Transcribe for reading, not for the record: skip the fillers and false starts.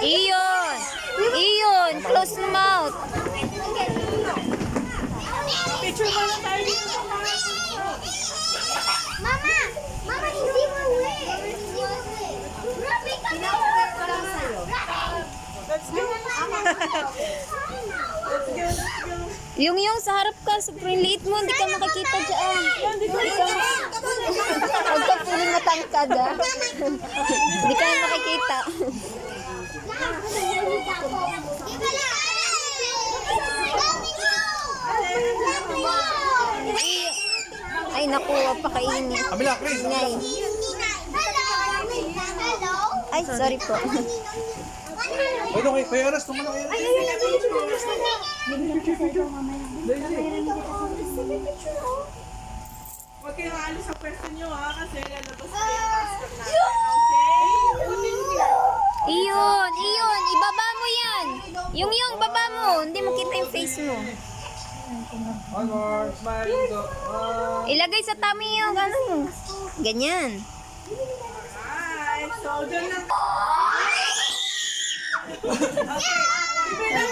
Iyon. Iyon. Close the mouth. Picture mo na tayo dito sa Mama! Mama, hindi mo Rafi, Pinakulit ko lang sa'yo. Let's go. Let's go. Yung sa harap ka, sobrang liit mo, hindi ka makikita dyan. Huwag ka piling matangkad, ha? Hindi ka makikita. Ay, naku, pakainit. Kamila, Chris. Ngay. Ay, sorry po. Pwede kayo, Kuya Aras, tumala kayo. Huwag kayong aalis sa pwesto nyo ha, kasi lalabas na yung passport natin. Okay? Iyon, iyon. Ibaba mo yan. Yung, baba mo. Hindi mo kita yung face mo. One more, smile, go. Ilagay sa tummy yung ano. Ganyan. Alright, so dyan lang. Okay,